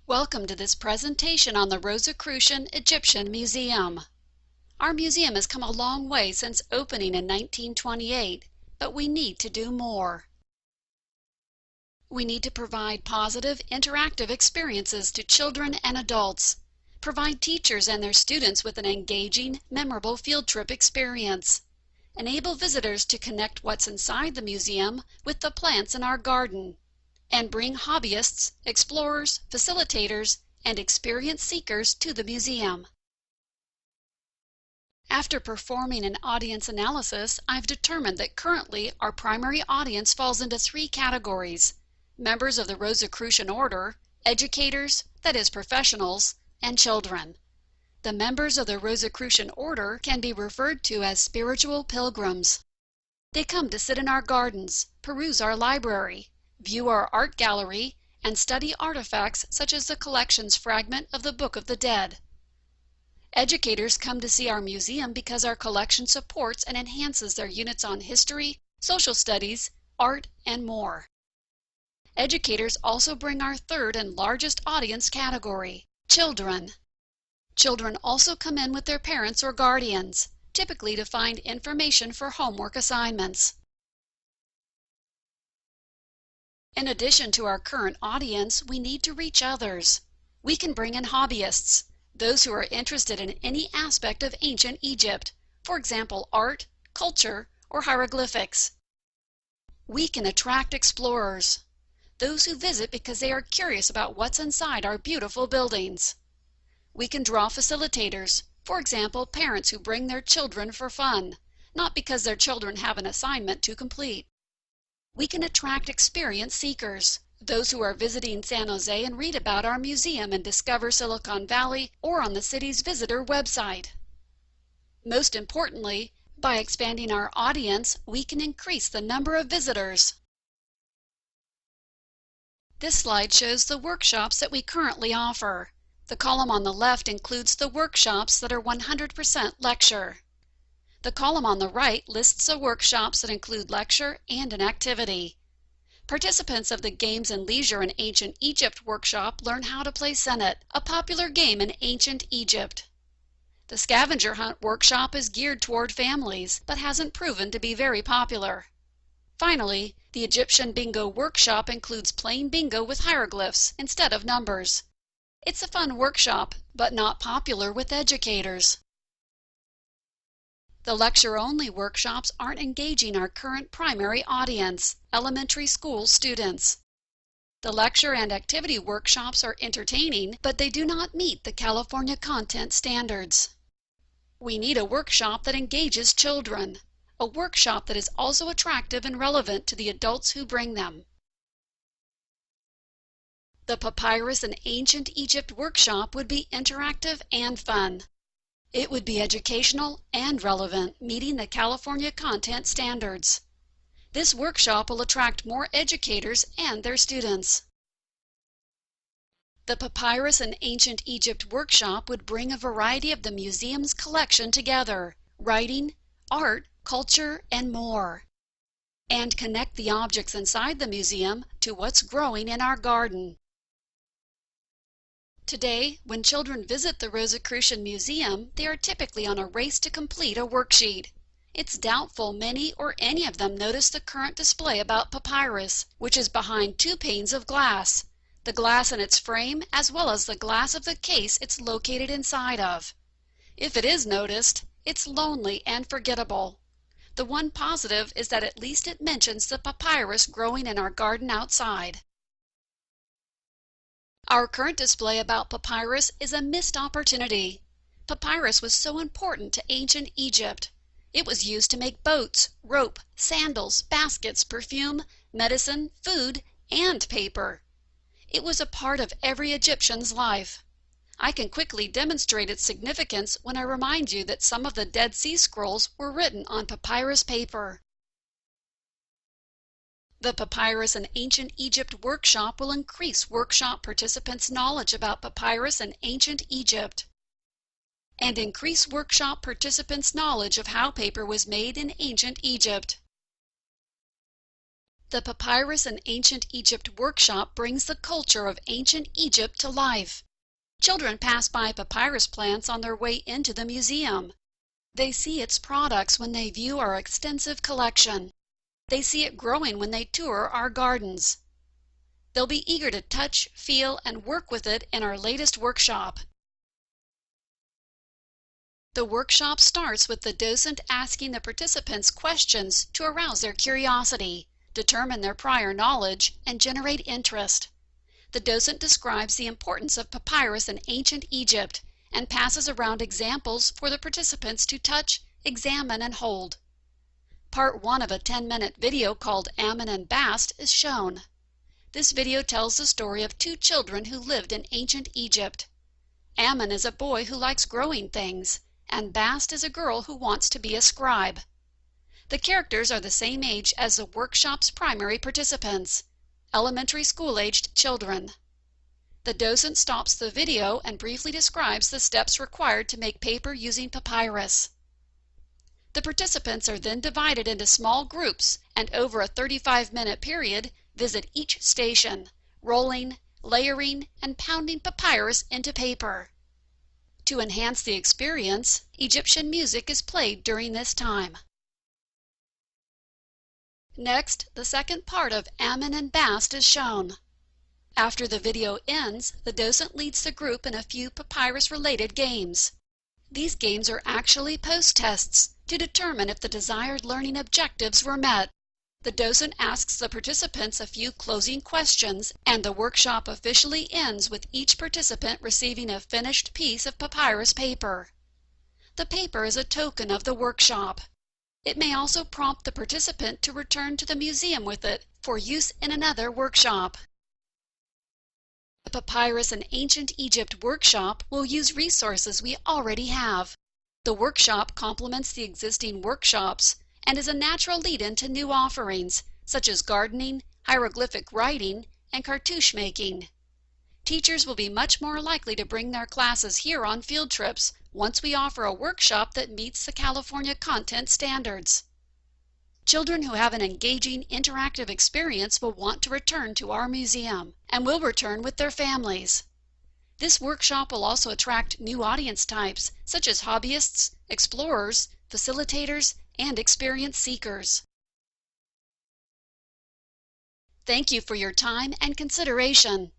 Welcome to this presentation on the Rosicrucian Egyptian Museum. Our museum has come a long way since opening in 1928, but we need to do more. We need to provide positive, interactive experiences to children and adults, provide teachers and their students with an engaging, memorable field trip experience, enable visitors to connect what's inside the museum with the plants in our garden, and bring hobbyists, explorers, facilitators, and experience seekers to the museum. After performing an audience analysis, I've determined that currently our primary audience falls into three categories: members of the Rosicrucian Order, educators, that is professionals, and children. The members of the Rosicrucian Order can be referred to as spiritual pilgrims. They come to sit in our gardens, peruse our library, view our art gallery, and study artifacts such as the collection's fragment of the Book of the Dead. Educators come to see our museum because our collection supports and enhances their units on history, social studies, art, and more. Educators also bring our third and largest audience category, children. Children also come in with their parents or guardians, typically to find information for homework assignments. In addition to our current audience, we need to reach others. We can bring in hobbyists, those who are interested in any aspect of ancient Egypt, for example, art, culture, or hieroglyphics. We can attract explorers, those who visit because they are curious about what's inside our beautiful buildings. We can draw facilitators, for example, parents who bring their children for fun, not because their children have an assignment to complete. We can attract experience seekers, those who are visiting San Jose and read about our museum and discover Silicon Valley or on the city's visitor website. Most importantly, by expanding our audience, we can increase the number of visitors. This slide shows the workshops that we currently offer. The column on the left includes the workshops that are 100% lecture. The column on the right lists the workshops that include lecture and an activity. Participants of the Games and Leisure in Ancient Egypt workshop learn how to play Senet, a popular game in ancient Egypt. The Scavenger Hunt workshop is geared toward families, but hasn't proven to be very popular. Finally, the Egyptian Bingo workshop includes playing bingo with hieroglyphs instead of numbers. It's a fun workshop, but not popular with educators. The lecture-only workshops aren't engaging our current primary audience, elementary school students. The lecture and activity workshops are entertaining, but they do not meet the California content standards. We need a workshop that engages children, a workshop that is also attractive and relevant to the adults who bring them. The Papyrus in Ancient Egypt workshop would be interactive and fun. It would be educational and relevant, meeting the California content standards. This workshop will attract more educators and their students. The Papyrus in Ancient Egypt workshop would bring a variety of the museum's collection together, writing, art, culture, and more, and connect the objects inside the museum to what's growing in our garden. Today, when children visit the Rosicrucian Museum, they are typically on a race to complete a worksheet. It's doubtful many or any of them notice the current display about papyrus, which is behind two panes of glass, the glass in its frame as well as the glass of the case it's located inside of. If it is noticed, it's lonely and forgettable. The one positive is that at least it mentions the papyrus growing in our garden outside. Our current display about papyrus is a missed opportunity. Papyrus was so important to ancient Egypt. It was used to make boats, rope, sandals, baskets, perfume, medicine, food, and paper. It was a part of every Egyptian's life. I can quickly demonstrate its significance when I remind you that some of the Dead Sea Scrolls were written on papyrus paper. The Papyrus in Ancient Egypt workshop will increase workshop participants' knowledge about papyrus in ancient Egypt, and increase workshop participants' knowledge of how paper was made in ancient Egypt. The Papyrus in Ancient Egypt workshop brings the culture of ancient Egypt to life. Children pass by papyrus plants on their way into the museum. They see its products when they view our extensive collection. They see it growing when they tour our gardens. They'll be eager to touch, feel, and work with it in our latest workshop. The workshop starts with the docent asking the participants questions to arouse their curiosity, determine their prior knowledge, and generate interest. The docent describes the importance of papyrus in ancient Egypt and passes around examples for the participants to touch, examine, and hold. Part 1 of a 10-minute video called Ammon and Bast is shown. This video tells the story of two children who lived in ancient Egypt. Ammon is a boy who likes growing things, and Bast is a girl who wants to be a scribe. The characters are the same age as the workshop's primary participants, elementary school-aged children. The docent stops the video and briefly describes the steps required to make paper using papyrus. The participants are then divided into small groups and over a 35-minute period visit each station, rolling, layering, and pounding papyrus into paper. To enhance the experience, Egyptian music is played during this time. Next, the second part of Ammon and Bast is shown. After the video ends, the docent leads the group in a few papyrus-related games. These games are actually post-tests to determine if the desired learning objectives were met. The docent asks the participants a few closing questions, and the workshop officially ends with each participant receiving a finished piece of papyrus paper. The paper is a token of the workshop. It may also prompt the participant to return to the museum with it for use in another workshop. The Papyrus in Ancient Egypt workshop will use resources we already have. The workshop complements the existing workshops and is a natural lead-in to new offerings, such as gardening, hieroglyphic writing, and cartouche making. Teachers will be much more likely to bring their classes here on field trips once we offer a workshop that meets the California content standards. Children who have an engaging, interactive experience will want to return to our museum and will return with their families. This workshop will also attract new audience types, such as hobbyists, explorers, facilitators, and experience seekers. Thank you for your time and consideration.